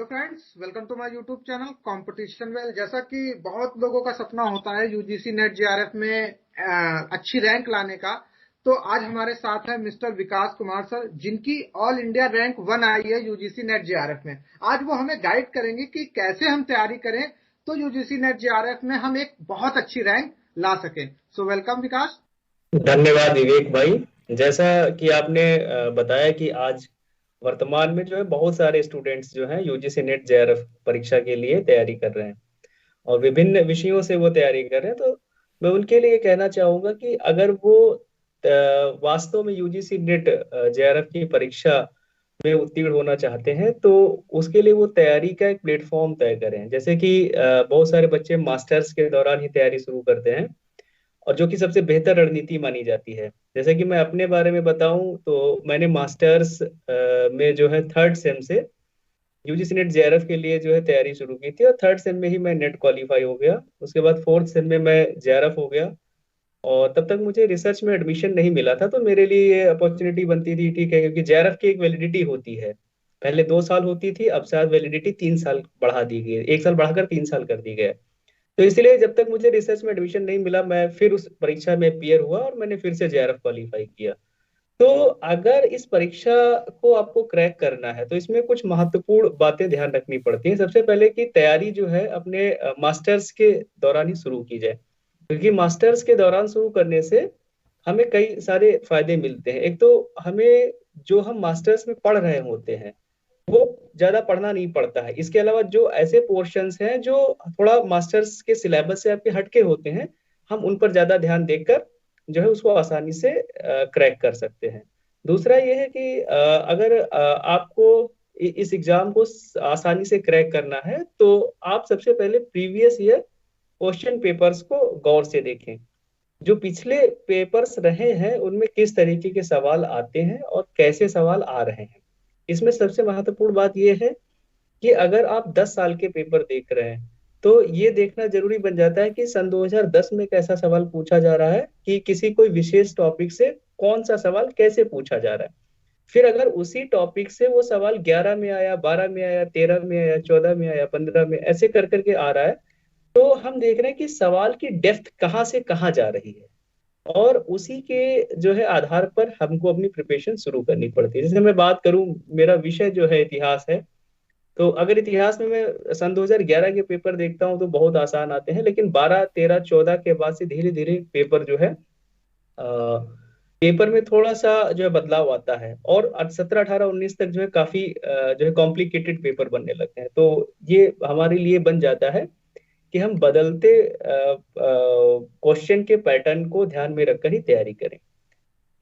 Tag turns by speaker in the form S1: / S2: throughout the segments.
S1: Friends, welcome to my YouTube channel competition well. जैसा कि बहुत लोगों का सपना होता है यूजीसी नेट जेआरएफ में अच्छी रैंक लाने का, तो आज हमारे साथ है मिस्टर विकास कुमार सर, जिनकी ऑल इंडिया रैंक 1 आई है यूजीसी नेट जेआरएफ में। आज वो हमें गाइड करेंगे कि कैसे हम तैयारी करें तो यूजीसी नेट जेआरएफ में हम एक बहुत अच्छी रैंक ला सकें। सो वेलकम विकास।
S2: धन्यवाद विवेक भाई। जैसा कि आपने बताया कि आज वर्तमान में जो है बहुत सारे स्टूडेंट्स जो हैं यूजीसी नेट जेआरएफ परीक्षा के लिए तैयारी कर रहे हैं और विभिन्न विषयों से वो तैयारी कर रहे हैं। तो मैं उनके लिए कहना चाहूंगा कि अगर वो वास्तव में यूजीसी नेट जेआरएफ की परीक्षा में उत्तीर्ण होना चाहते हैं तो उसके लिए वो तैयारी का एक प्लेटफॉर्म तय करें। जैसे कि बहुत सारे बच्चे मास्टर्स के दौरान ही तैयारी शुरू करते हैं और जो कि सबसे बेहतर रणनीति मानी जाती है। जैसे कि मैं अपने बारे में बताऊं तो मैंने मास्टर्स में जो है थर्ड सेम से यूजीसी नेट जेआरएफ के लिए जो है तैयारी शुरू की थी और थर्ड सेम में ही मैं नेट क्वालिफाई हो गया। उसके बाद फोर्थ सेम में मैं जेआरएफ हो गया और तब तक मुझे रिसर्च में एडमिशन नहीं मिला था, तो मेरे लिए ये अपॉर्चुनिटी बनती थी, ठीक है, क्योंकि जेआरएफ की एक वैलिडिटी होती है। पहले 2 साल होती थी, अब शायद वैलिडिटी 3 साल बढ़ा दी गई है, 1 साल बढ़ाकर 3 साल कर दी गई है। तो इसलिए जब तक मुझे रिसर्च में एडमिशन नहीं मिला मैं फिर उस परीक्षा में अपीयर हुआ और मैंने फिर से जेआरएफ क्वालिफाई किया। तो अगर इस परीक्षा को आपको क्रैक करना है तो इसमें कुछ महत्वपूर्ण बातें ध्यान रखनी पड़ती हैं। सबसे पहले कि तैयारी जो है अपने मास्टर्स के दौरान ही शुरू की जाए, क्योंकि मास्टर्स के दौरान शुरू करने से हमें कई सारे फायदे मिलते हैं। एक तो हमें जो हम मास्टर्स में पढ़ रहे होते हैं वो ज्यादा पढ़ना नहीं पड़ता है। इसके अलावा जो ऐसे पोर्शंस हैं जो थोड़ा मास्टर्स के सिलेबस से आपके हटके होते हैं, हम उन पर ज्यादा ध्यान देकर जो है उसको आसानी से क्रैक कर सकते हैं। दूसरा ये है कि अगर आपको इस एग्जाम को आसानी से क्रैक करना है तो आप सबसे पहले प्रीवियस ईयर क्वेश्चन पेपर्स को गौर से देखें। जो पिछले पेपर्स रहे हैं उनमें किस तरीके के सवाल आते हैं और कैसे सवाल आ रहे हैं। इसमें सबसे महत्वपूर्ण बात यह है कि अगर आप 10 साल के पेपर देख रहे हैं तो ये देखना जरूरी बन जाता है कि सन 2010 में कैसा सवाल पूछा जा रहा है, कि किसी कोई विशेष टॉपिक से कौन सा सवाल कैसे पूछा जा रहा है। फिर अगर उसी टॉपिक से वो सवाल 11 में आया, 12 में आया, 13 में आया, 14 में आया, 15 में, ऐसे कर करके आ रहा है, तो हम देख रहे हैं कि सवाल की डेप्थ कहाँ से कहाँ जा रही है और उसी के जो है आधार पर हमको अपनी प्रिपरेशन शुरू करनी पड़ती है। जैसे मैं बात करूं, मेरा विषय जो है इतिहास है, तो अगर इतिहास में मैं सन 2011 के पेपर देखता हूं तो बहुत आसान आते हैं, लेकिन 12, 13, 14 के बाद से धीरे धीरे पेपर जो है पेपर में थोड़ा सा जो है बदलाव आता है और 17, 18, 19 तक जो है काफी जो है कॉम्प्लिकेटेड पेपर बनने लगते हैं। तो ये हमारे लिए बन जाता है कि हम बदलते क्वेश्चन के पैटर्न को ध्यान में रखकर ही तैयारी करें।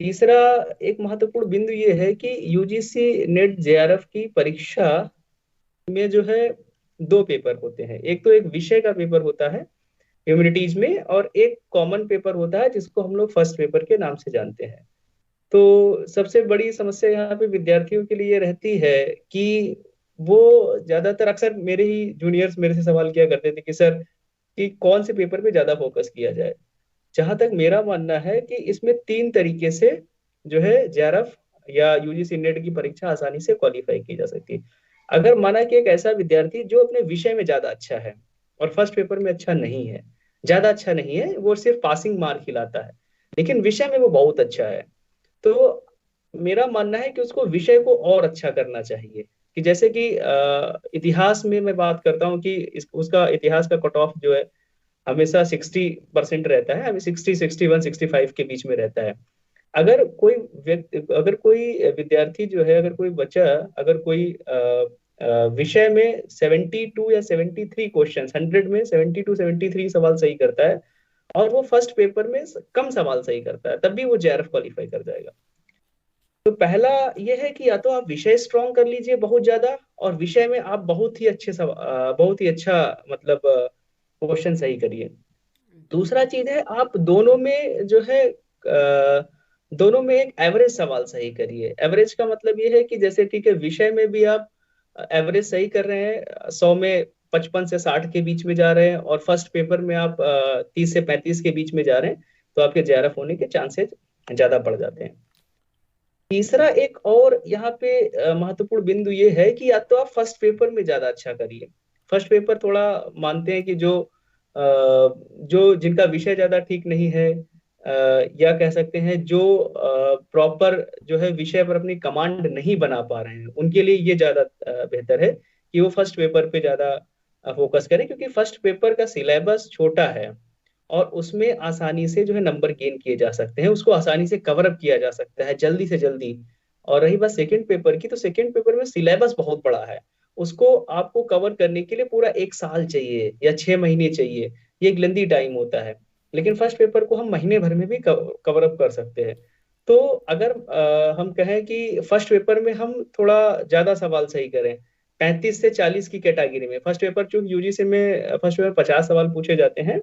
S2: तीसरा एक महत्वपूर्ण बिंदु ये है कि यूजीसी नेट जेआरएफ की परीक्षा में जो है 2 पेपर होते हैं। एक तो एक विषय का पेपर होता है ह्यूमैनिटीज में, और एक कॉमन पेपर होता है जिसको हम लोग फर्स्ट पेपर के नाम से जानते हैं। तो सबसे बड़ी समस्या यहाँ पे विद्यार्थियों के लिए ये रहती है कि वो ज्यादातर अक्सर मेरे ही जूनियर्स मेरे से सवाल किया करते थे कि सर कि कौन से पेपर पे ज्यादा फोकस किया जाए। जहां तक मेरा मानना है कि इसमें 3 तरीके से जो है जेआरएफ या यूजीसी नेट की परीक्षा आसानी से क्वालिफाई की जा सकती है। अगर माना कि एक ऐसा विद्यार्थी जो अपने विषय में ज्यादा अच्छा है और फर्स्ट पेपर में अच्छा नहीं है, ज्यादा अच्छा नहीं है, वो सिर्फ पासिंग मार्क खिलाता है, लेकिन विषय में वो बहुत अच्छा है, तो मेरा मानना है कि उसको विषय को और अच्छा करना चाहिए। कि जैसे कि इतिहास में मैं बात करता हूँ कि उसका इतिहास का कट ऑफ जो है हमेशा 60% रहता है, हमें 60, 61, 65 के बीच में रहता है। अगर कोई व्यक्ति, अगर कोई विद्यार्थी जो है, अगर कोई बच्चा, अगर कोई विषय में 72 या 73 क्वेश्चन, 100 में 72, 73 सवाल सही करता है और वो फर्स्ट पेपर में कम सवाल सही करता है, तब भी वो जेआरएफ क्वालिफाई कर जाएगा। तो पहला ये है कि या तो आप विषय स्ट्रॉन्ग कर लीजिए बहुत ज्यादा, और विषय में आप बहुत ही अच्छा मतलब क्वेश्चन सही करिए। दूसरा चीज है आप दोनों में जो है दोनों में एक एवरेज सवाल सही करिए। एवरेज का मतलब ये है कि जैसे ठीक है, विषय में भी आप एवरेज सही कर रहे हैं, 100 में 55 से 60 के बीच में जा रहे हैं, और फर्स्ट पेपर में आप 30 से 35 के बीच में जा रहे हैं, तो आपके जेआरएफ होने के चांसेस ज्यादा बढ़ जाते हैं। तीसरा एक और यहाँ पे महत्वपूर्ण बिंदु ये है कि या तो आप फर्स्ट पेपर में ज्यादा अच्छा करिए। फर्स्ट पेपर थोड़ा मानते हैं कि जो जिनका विषय ज्यादा ठीक नहीं है, या कह सकते हैं जो प्रॉपर जो है विषय पर अपनी कमांड नहीं बना पा रहे हैं, उनके लिए ये ज्यादा बेहतर है कि वो फर्स्ट पेपर पे ज्यादा फोकस करें, क्योंकि फर्स्ट पेपर का सिलेबस छोटा है और उसमें आसानी से जो है नंबर गेन किए जा सकते हैं, उसको आसानी से कवर अप किया जा सकता है जल्दी से जल्दी। और रही बात सेकंड पेपर की, तो सेकंड पेपर में सिलेबस बहुत बड़ा है, उसको आपको कवर करने के लिए पूरा 1 साल चाहिए या 6 महीने चाहिए। ये एक लेंदी टाइम होता है। लेकिन फर्स्ट पेपर को हम महीने भर में भी कवर अप कर सकते हैं। तो अगर हम कहें कि फर्स्ट पेपर में हम थोड़ा ज्यादा सवाल सही करें, 35 से 40 की कैटेगरी में फर्स्ट पेपर, चूंकि यूजीसी में फर्स्ट पेपर 50 सवाल पूछे जाते हैं,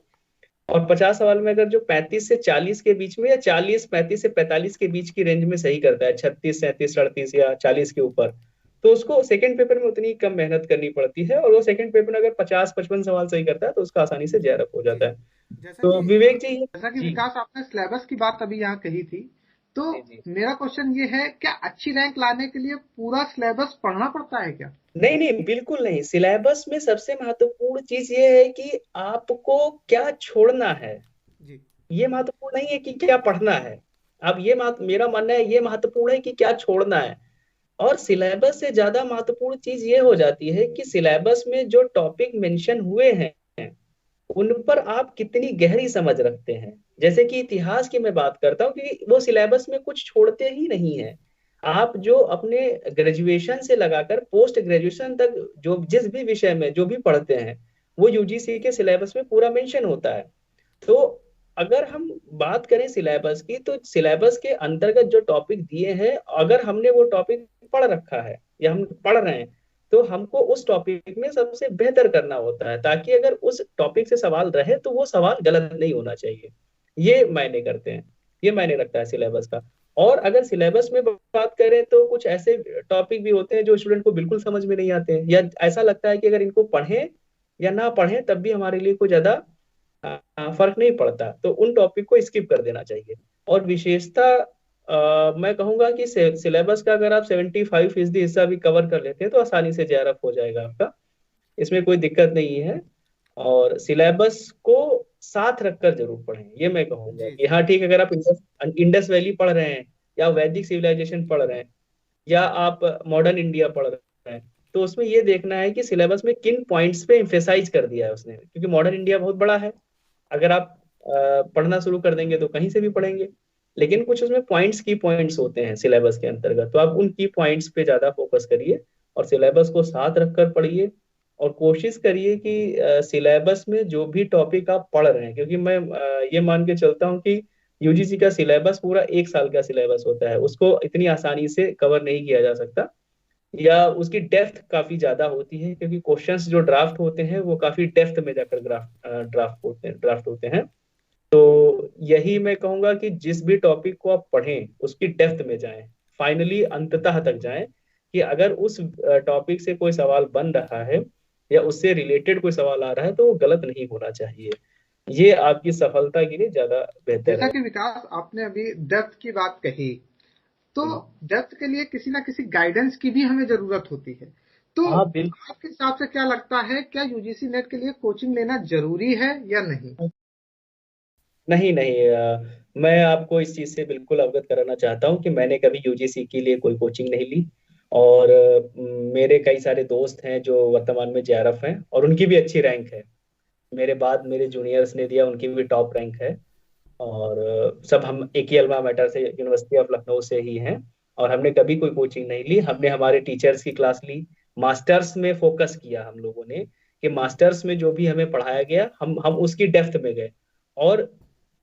S2: और 50 सवाल में अगर जो 35 से 40 के बीच में, या 40 35 से 45 के बीच की रेंज में सही करता है, 36 37 38 या 40 के ऊपर, तो उसको सेकंड पेपर में उतनी कम मेहनत करनी पड़ती है, और वो सेकंड पेपर में अगर 50 55 सवाल सही करता है तो उसका आसानी से जेआरएफ हो
S1: जी
S2: जाता है।
S1: जैसा
S2: तो
S1: कि
S2: विवेक जी।
S1: जैसा कि
S2: जी
S1: विकास, आपने सिलेबस की बात अभी यहाँ कही थी, तो
S2: जी जी।
S1: मेरा क्वेश्चन ये है, क्या अच्छी रैंक लाने के लिए पूरा सिलेबस पढ़ना पड़ता है क्या?
S2: नहीं नहीं, बिल्कुल नहीं। सिलेबस में सबसे महत्वपूर्ण चीज ये है कि आपको क्या छोड़ना है।
S1: जी
S2: ये महत्वपूर्ण नहीं है कि क्या पढ़ना है। अब मेरा मानना है ये महत्वपूर्ण है कि क्या छोड़ना है। और सिलेबस से ज्यादा महत्वपूर्ण चीज ये हो जाती है कि सिलेबस में जो टॉपिक मेंशन हुए हैं उन पर आप कितनी गहरी समझ रखते हैं। जैसे कि इतिहास की मैं बात करता हूँ कि वो सिलेबस में कुछ छोड़ते ही नहीं है। आप जो अपने ग्रेजुएशन से लगाकर पोस्ट ग्रेजुएशन तक जो जिस भी विषय में जो भी पढ़ते हैं, वो यूजीसी के सिलेबस में पूरा मेंशन होता है। तो अगर हम बात करें सिलेबस की, तो सिलेबस के अंतर्गत जो टॉपिक दिए हैं, अगर हमने वो टॉपिक पढ़ रखा है या हम पढ़ रहे हैं, तो हमको उस टॉपिक में सबसे बेहतर करना होता है, ताकि अगर उस टॉपिक से सवाल रहे तो वो सवाल गलत नहीं होना चाहिए। ये मायने करते हैं, ये मायने रखता है सिलेबस का। और अगर सिलेबस में बात करें तो कुछ ऐसे टॉपिक भी होते हैं जो स्टूडेंट को बिल्कुल समझ में नहीं आते हैं, या ऐसा लगता है कि अगर इनको पढ़ें या ना पढ़ें तब भी हमारे लिए कोई ज्यादा फर्क नहीं पड़ता, तो उन टॉपिक को स्किप कर देना चाहिए। और विशेषता मैं कहूंगा कि सिलेबस का अगर आप 75% हिस्सा भी कवर कर लेते हैं तो आसानी से जेआरएफ हो जाएगा आपका, इसमें कोई दिक्कत नहीं है। और सिलेबस को साथ रखकर जरूर पढ़ें, ये मैं कहूंगा
S1: जी
S2: कि
S1: जी
S2: हाँ ठीक है, अगर आप इंडस वैली पढ़ रहे हैं, या वैदिक सिविलाइजेशन पढ़ रहे हैं, या आप मॉडर्न इंडिया पढ़ रहे हैं, तो उसमें ये देखना है कि सिलेबस में किन पॉइंट्स पे एम्फेसाइज कर दिया है उसने, क्योंकि मॉडर्न इंडिया बहुत बड़ा है। अगर आप पढ़ना शुरू कर देंगे तो कहीं से भी पढ़ेंगे, लेकिन कुछ उसमें पॉइंट्स की पॉइंट्स होते हैं सिलेबस के अंतर्गत, तो आप उन की पॉइंट्स पे ज्यादा फोकस करिए और सिलेबस को साथ रखकर पढ़िए। और कोशिश करिए कि सिलेबस में जो भी टॉपिक आप पढ़ रहे हैं, क्योंकि मैं ये मान के चलता हूँ कि यूजीसी का सिलेबस पूरा 1 साल का सिलेबस होता है, उसको इतनी आसानी से कवर नहीं किया जा सकता, या उसकी डेप्थ काफी ज्यादा होती है, क्योंकि क्वेश्चंस जो ड्राफ्ट होते हैं वो काफी डेप्थ में जाकर ड्राफ्ट होते हैं। तो यही मैं कहूंगा कि जिस भी टॉपिक को आप पढ़ें उसकी डेप्थ में जाएं, फाइनली अंततः तक जाएं, कि अगर उस टॉपिक से कोई सवाल बन रहा है या उससे रिलेटेड कोई सवाल आ रहा है तो वो गलत नहीं होना चाहिए। ये आपकी सफलता के लिए ज्यादा बेहतर
S1: जैसा
S2: है।
S1: कि विकास, आपने अभी डेप्थ की बात कही, तो
S2: हम्म।
S1: डेप्थ के लिए किसी ना किसी गाइडेंस की भी हमें जरूरत होती है। तो
S2: हाँ बिल्कुल।
S1: आपके हिसाब से क्या लगता है, क्या यूजीसी नेट के लिए कोचिंग लेना जरूरी है या नहीं?
S2: नहीं नहीं, मैं आपको इस चीज से बिल्कुल अवगत कराना चाहता हूँ कि मैंने कभी यूजीसी के लिए कोई कोचिंग नहीं ली। और मेरे कई सारे दोस्त हैं जो वर्तमान में जेआरएफ हैं और उनकी भी अच्छी रैंक है। मेरे बाद मेरे जूनियर्स ने दिया, उनकी भी टॉप रैंक है। और सब हम एक ही अल्मा मेटर से, यूनिवर्सिटी ऑफ लखनऊ से ही हैं। और हमने कभी कोई कोचिंग नहीं ली, हमने हमारे टीचर्स की क्लास ली। मास्टर्स में फोकस किया हम लोगों ने, कि मास्टर्स में जो भी हमें पढ़ाया गया हम उसकी डेप्थ में गए। और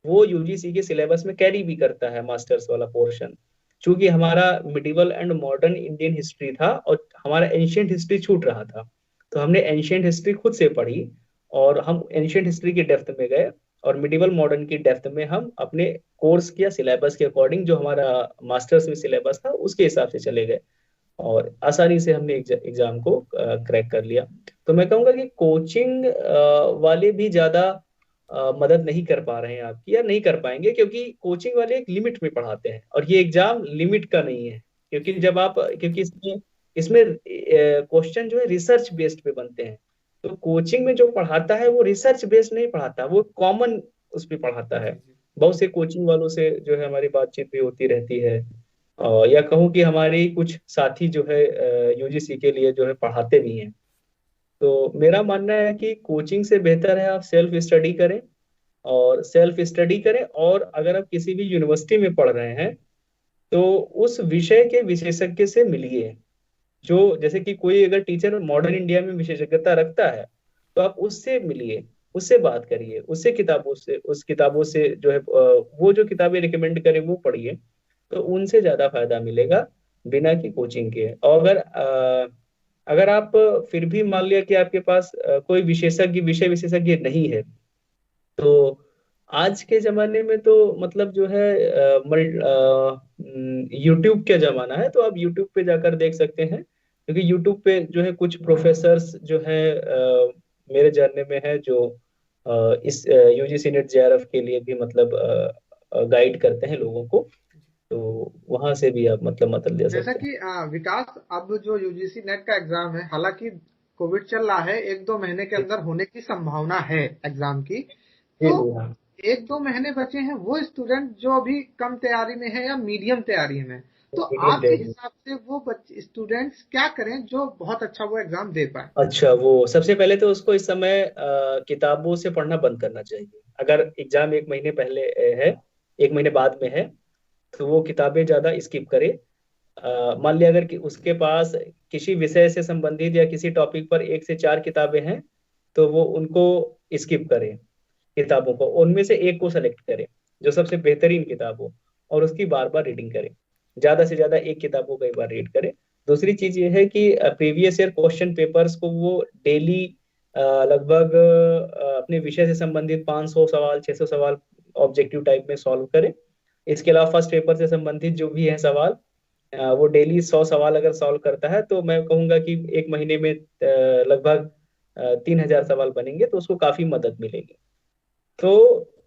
S2: वो यूजीसी के सिलेबस में कैरी भी करता है मास्टर्स वाला पोर्शन। चूंकि हमारा medieval and modern Indian history था और हमारा एंशियंट हिस्ट्री छूट रहा था, तो हमने एंशियंट हिस्ट्री खुद से पढ़ी और हम एंशियंट हिस्ट्री की डेप्थ में गए। और मिडिवल मॉडर्न की डेप्थ में हम अपने कोर्स किया, सिलेबस के अकॉर्डिंग जो हमारा मास्टर्स में सिलेबस था उसके हिसाब से चले गए, और आसानी से हमने एग्जाम को क्रैक कर लिया। तो मैं कहूँगा कि कोचिंग वाले भी ज्यादा मदद नहीं कर पा रहे हैं आपकी, या नहीं कर पाएंगे, क्योंकि कोचिंग वाले एक लिमिट में पढ़ाते हैं और ये एग्जाम लिमिट का नहीं है। क्योंकि
S1: जी
S2: जब आप, क्योंकि इसमें इसमें क्वेश्चन जो है रिसर्च बेस्ड पे बनते हैं। तो कोचिंग में जो पढ़ाता है वो रिसर्च बेस्ड नहीं पढ़ाता, वो कॉमन उस पे पढ़ाता
S1: जी
S2: है।
S1: जी
S2: बहुत से कोचिंग वालों से जो है हमारी बातचीत भी होती रहती है। या कहूँ कि हमारे ही कुछ साथी जो है यूजीसी के लिए जो है पढ़ाते भी हैं। तो मेरा मानना है कि कोचिंग से बेहतर है आप सेल्फ स्टडी करें। और सेल्फ स्टडी करें, और अगर आप किसी भी यूनिवर्सिटी में पढ़ रहे हैं तो उस विषय के विशेषज्ञ से मिलिए। जो जैसे कि कोई अगर टीचर मॉडर्न इंडिया में विशेषज्ञता रखता है, तो आप उससे मिलिए, उससे बात करिए, उससे किताबों से, उस किताबों से जो है वो जो किताबें रिकमेंड करें वो पढ़िए। तो उनसे ज्यादा फायदा मिलेगा बिना की कोचिंग के। और अगर आप फिर भी मान लिया कि आपके पास कोई विशेषज्ञ, विषय विशेषज्ञ नहीं है, तो आज के जमाने में तो मतलब जो है यूट्यूब का जमाना है, तो आप यूट्यूब पे जाकर देख सकते हैं। क्योंकि यूट्यूब पे जो है कुछ प्रोफेसर्स जो है मेरे जानने में है, जो इस यूजीसी नेट जेआरएफ के लिए भी मतलब गाइड करते हैं लोगों को। तो वहां से भी आप मतलब मदद ले
S1: जैसा
S2: सकते हैं।
S1: कि विकास, अब जो यूजीसी नेट का एग्जाम है, हालांकि कोविड चल रहा है, 1-2 महीने के अंदर होने की संभावना है एग्जाम की।
S2: जी
S1: तो
S2: जी हाँ।
S1: 1-2 महीने बचे हैं, वो स्टूडेंट जो अभी कम तैयारी में है या मीडियम तैयारी में, तो
S2: मीडियम
S1: आपके
S2: रेंज।
S1: हिसाब से वो बच्चे स्टूडेंट्स क्या करें जो बहुत अच्छा वो एग्जाम दे पाए?
S2: अच्छा, वो सबसे पहले तो उसको इस समय किताबों से पढ़ना बंद करना चाहिए। अगर एग्जाम एक महीने पहले है, एक महीने बाद में है, तो वो किताबें ज्यादा स्किप करे। मान लिया अगर कि उसके पास किसी विषय से संबंधित या किसी टॉपिक पर 1 से 4 किताबें हैं, तो वो उनको स्किप करे। किताबों को उनमें से एक को सेलेक्ट करे जो सबसे बेहतरीन किताब हो, और उसकी बार बार रीडिंग करे। ज्यादा से ज्यादा एक किताब को कई बार रीड करे। दूसरी चीज ये है कि प्रीवियस ईयर क्वेश्चन पेपर्स को वो डेली लगभग अपने विषय से संबंधित 500 सवाल, 600 सवाल ऑब्जेक्टिव टाइप में सॉल्व करे। इसके अलावा फर्स्ट पेपर से संबंधित जो भी है सवाल, वो डेली 100 सवाल अगर सॉल्व करता है, तो मैं कहूंगा कि एक महीने में लगभग 3000 सवाल बनेंगे, तो उसको काफी मदद मिलेगी। तो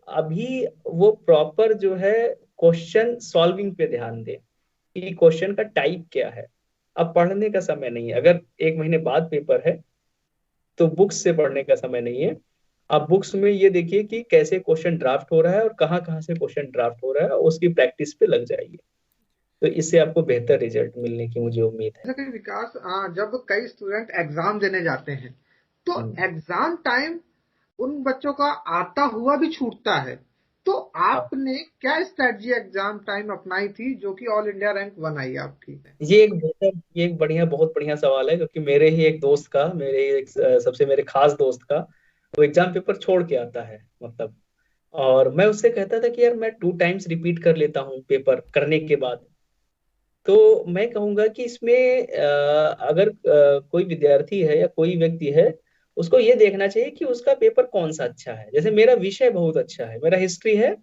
S2: अभी वो प्रॉपर जो है क्वेश्चन सॉल्विंग पे ध्यान दे कि क्वेश्चन का टाइप क्या है। अब पढ़ने का समय नहीं है, अगर एक महीने बाद पेपर है तो बुक्स से पढ़ने का समय नहीं है। आप बुक्स में ये देखिए कि कैसे क्वेश्चन ड्राफ्ट हो रहा है और कहाँ कहाँ से क्वेश्चन ड्राफ्ट हो रहा है, और उसकी प्रैक्टिस पे लग जाइए। तो इससे आपको बेहतर रिजल्ट मिलने की मुझे उम्मीद है।
S1: जैसा कि विकास, जब कई स्टूडेंट एग्जाम देने जाते हैं, तो
S2: हम्म।
S1: एग्जाम टाइम उन बच्चों का आता हुआ भी छूटता है। तो
S2: हाँ,
S1: आपने क्या स्ट्रेटजी एग्जाम टाइम अपनाई थी जो कि ऑल इंडिया रैंक 1 आई आपकी?
S2: ये एक बढ़िया, बहुत बढ़िया सवाल है। क्योंकि मेरे ही एक दोस्त का, मेरे एक सबसे मेरे खास दोस्त का, वो एग्जाम पेपर छोड़ के आता है मतलब। और मैं उससे कहता था कि यार मैं 2 टाइम्स रिपीट कर लेता हूँ पेपर करने के बाद। तो मैं कहूंगा कि इसमें अगर कोई विद्यार्थी है या कोई व्यक्ति है, उसको ये देखना चाहिए कि उसका पेपर कौन सा अच्छा है। जैसे मेरा विषय बहुत अच्छा है, मेरा हिस्ट्री है,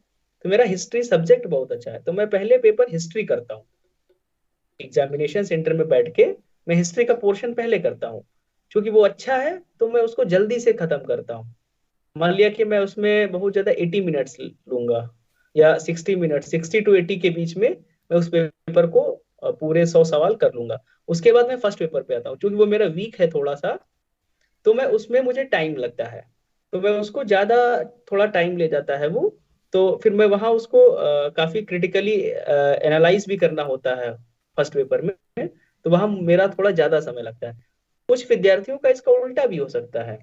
S2: तो मेरा हिस्ट्री सब्जेक्ट बहुत अच्छा है, तो मैं पहले पेपर हिस्ट्री करता हूँ। एग्जामिनेशन सेंटर में बैठ के मैं हिस्ट्री का पोर्शन पहले करता हूँ। क्योंकि वो अच्छा है तो मैं उसको जल्दी से खत्म करता हूँ। मान लिया कि मैं उसमें बहुत ज्यादा 80 मिनट्स लूंगा, या 60 मिनट, 60 to 80 के बीच में मैं उस पेपर को पूरे 100 सवाल कर लूंगा। उसके बाद मैं फर्स्ट पेपर पे आता हूँ, क्योंकि वो मेरा वीक है थोड़ा सा, तो मैं उसमें मुझे टाइम लगता है, तो मैं उसको ज्यादा, थोड़ा टाइम ले जाता है वो। तो फिर मैं वहां उसको काफी क्रिटिकली एनालाइज भी करना होता है फर्स्ट पेपर में। तो वहां मेरा थोड़ा ज्यादा समय लगता है। कुछ विद्यार्थियों का इसका उल्टा भी हो सकता है,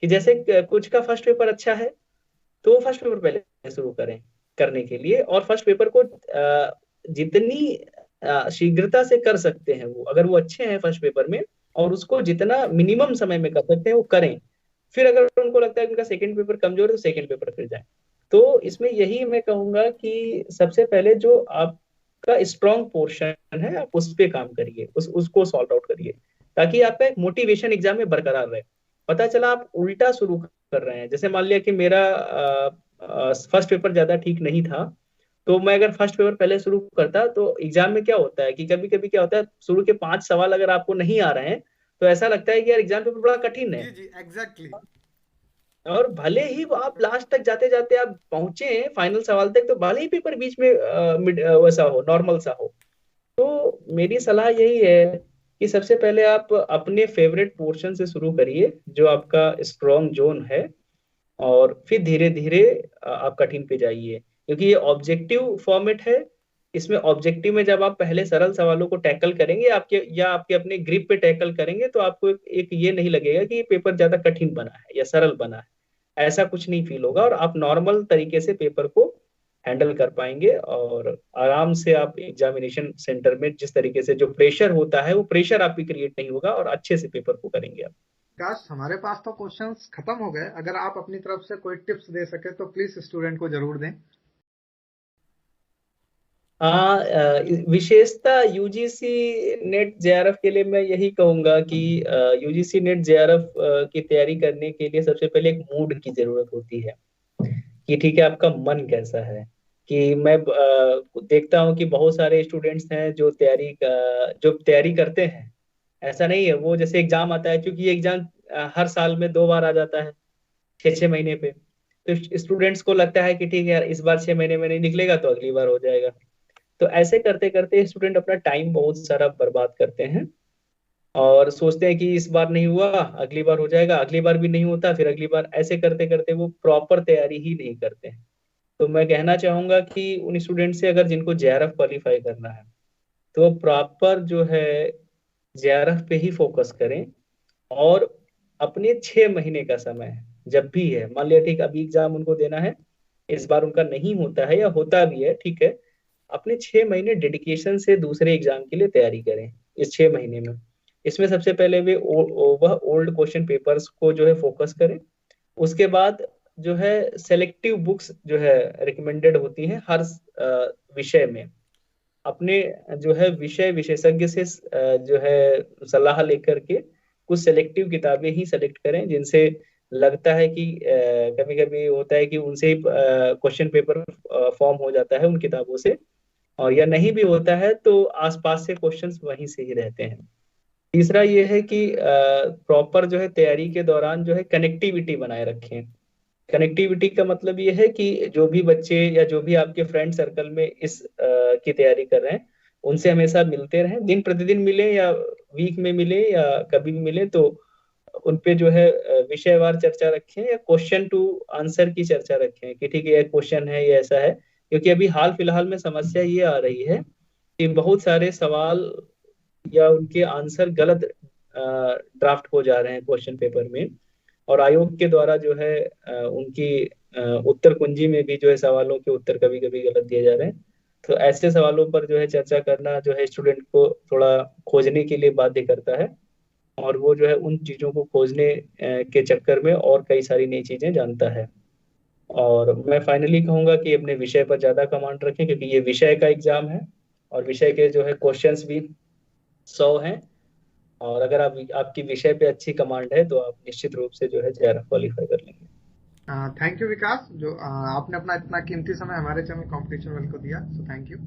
S2: कि जैसे कुछ का फर्स्ट पेपर अच्छा है, तो वो फर्स्ट पेपर पहले शुरू करें करने के लिए, और फर्स्ट पेपर को जितनी शीघ्रता से कर सकते हैं वो, अगर वो अच्छे हैं फर्स्ट पेपर में, और उसको जितना मिनिमम समय में कर सकते हैं वो करें। फिर अगर उनको लगता है कि उनका सेकंड पेपर कमजोर है, तो सेकंड पेपर फिर जाए। तो इसमें यही मैं कहूंगा कि सबसे पहले जो आपका स्ट्रॉन्ग पोर्शन है, आप उस पे काम करिए, उसको सॉल्व आउट करिए, ताकि आपका एक मोटिवेशन एग्जाम में बरकरार रहे। पता चला आप उल्टा शुरू कर रहे हैं, जैसे मान लिया कि मेरा फर्स्ट पेपर ज्यादा ठीक नहीं था, तो मैं अगर फर्स्ट पेपर पहले शुरू करता, तो एग्जाम में क्या होता है कि कभी कभी क्या होता है, शुरू के 5 सवाल अगर आपको नहीं आ रहे हैं, तो ऐसा लगता है कि यार एग्जाम पेपर बड़ा कठिन है।
S1: जी जी, एग्जैक्टली।
S2: और भले ही वो आप लास्ट तक जाते जाते आप पहुंचे फाइनल सवाल तक, तो भले ही पेपर बीच में वैसा हो, नॉर्मल सा हो, तो मेरी सलाह यही है कि सबसे पहले आप अपने फेवरेट पोर्शन से शुरू करिए, जो आपका स्ट्रॉन्ग जोन है, और फिर धीरे धीरे आप कठिन पे जाइए, क्योंकि ये ऑब्जेक्टिव फॉर्मेट है। इसमें ऑब्जेक्टिव में जब आप पहले सरल सवालों को टैकल करेंगे, आपके या आपके अपने ग्रिप पे टैकल करेंगे, तो आपको एक ये नहीं लगेगा कि ये पेपर ज्यादा कठिन बना है या सरल बना है। ऐसा कुछ नहीं फील होगा, और आप नॉर्मल तरीके से पेपर को हैंडल कर पाएंगे, और आराम से आप एग्जामिनेशन सेंटर में जिस तरीके से जो प्रेशर होता है, वो प्रेशर आपकी क्रिएट नहीं होगा, और अच्छे से पेपर को करेंगे आप।
S1: काश हमारे पास तो क्वेश्चंस खत्म हो गए, अगर आप अपनी तरफ से कोई टिप्स दे सके तो प्लीज स्टूडेंट को जरूर दें।
S2: हाँ, विशेषता यूजीसी नेट जेआरएफ के लिए मैं यही कहूंगा कि यूजीसी नेट जेआरएफ की तैयारी करने के लिए सबसे पहले एक मूड की जरूरत होती है, कि ठीक है आपका मन कैसा है। कि मैं देखता हूँ कि बहुत सारे स्टूडेंट्स हैं जो तैयारी करते हैं। ऐसा नहीं है, वो जैसे एग्जाम आता है, क्योंकि ये एग्जाम हर साल में 2 बार आ जाता है, 6 6 महीने पे। तो स्टूडेंट्स को लगता है कि ठीक है यार, इस बार 6 महीने में नहीं निकलेगा तो अगली बार हो जाएगा। तो ऐसे करते करते स्टूडेंट अपना टाइम बहुत सारा बर्बाद करते हैं, और सोचते हैं कि इस बार नहीं हुआ, अगली बार हो जाएगा, अगली बार भी नहीं होता, फिर अगली बार, ऐसे करते करते वो प्रॉपर तैयारी ही नहीं करते हैं। तो मैं कहना चाहूंगा कि उन स्टूडेंट से, अगर जिनको जेआरएफ क्वालिफाई करना है, तो प्रॉपर जो है जेआरएफ पे ही फोकस करें। और अपने 6 महीने का समय है, जब भी है, मान लिया ठीक अभी एग्जाम उनको देना है, इस बार उनका नहीं होता है या होता भी है, ठीक है, अपने 6 महीने डेडिकेशन से दूसरे एग्जाम के लिए तैयारी करें इस 6 महीने में। इसमें सबसे पहले वह ओल्ड क्वेश्चन पेपर्स को जो है फोकस करें। उसके बाद जो है सेलेक्टिव बुक्स जो है रिकमेंडेड होती हैं हर विषय में, अपने जो है विषय विशेषज्ञ से जो है सलाह लेकर के कुछ सेलेक्टिव किताबें ही सेलेक्ट करें, जिनसे लगता है कि कभी कभी होता है कि उनसे ही क्वेश्चन पेपर फॉर्म हो जाता है उन किताबों से, और या नहीं भी होता है तो आसपास से क्वेश्चंस वहीं से ही रहते हैं। तीसरा ये है कि प्रॉपर जो है तैयारी के दौरान जो है कनेक्टिविटी बनाए रखें। कनेक्टिविटी का मतलब ये है कि जो भी बच्चे या जो भी आपके फ्रेंड सर्कल में इस की तैयारी कर रहे हैं, उनसे हमेशा मिलते रहें, दिन प्रतिदिन मिले या वीक में मिले या कभी भी मिले, तो उन पे जो है विषयवार चर्चा रखें, या क्वेश्चन टू आंसर की चर्चा रखें, कि ठीक है ये क्वेश्चन है, ये ऐसा है। क्योंकि अभी हाल फिलहाल में समस्या ये आ रही है कि बहुत सारे सवाल या उनके आंसर गलत ड्राफ्ट हो जा रहे हैं क्वेश्चन पेपर में, और आयोग के द्वारा जो है उनकी उत्तर कुंजी में भी जो है सवालों के उत्तर कभी कभी गलत दिए जा रहे हैं। तो ऐसे सवालों पर जो है चर्चा करना जो है स्टूडेंट को थोड़ा खोजने के लिए बाध्य करता है, और वो जो है उन चीजों को खोजने के चक्कर में और कई सारी नई चीजें जानता है। और मैं फाइनली कहूंगा कि अपने विषय पर ज्यादा कमांड रखें, क्योंकि ये विषय का एग्जाम है, और विषय के जो है क्वेश्चंस भी 100 हैं। और अगर आपकी विषय पे अच्छी कमांड है, तो आप निश्चित रूप से जो है जेआरएफ क्वालिफाई कर लेंगे।
S1: थैंक यू विकास, जो आपने अपना इतना कीमती समय हमारे चैनल कॉम्पिटिशन वेल को दिया, सो थैंक यू।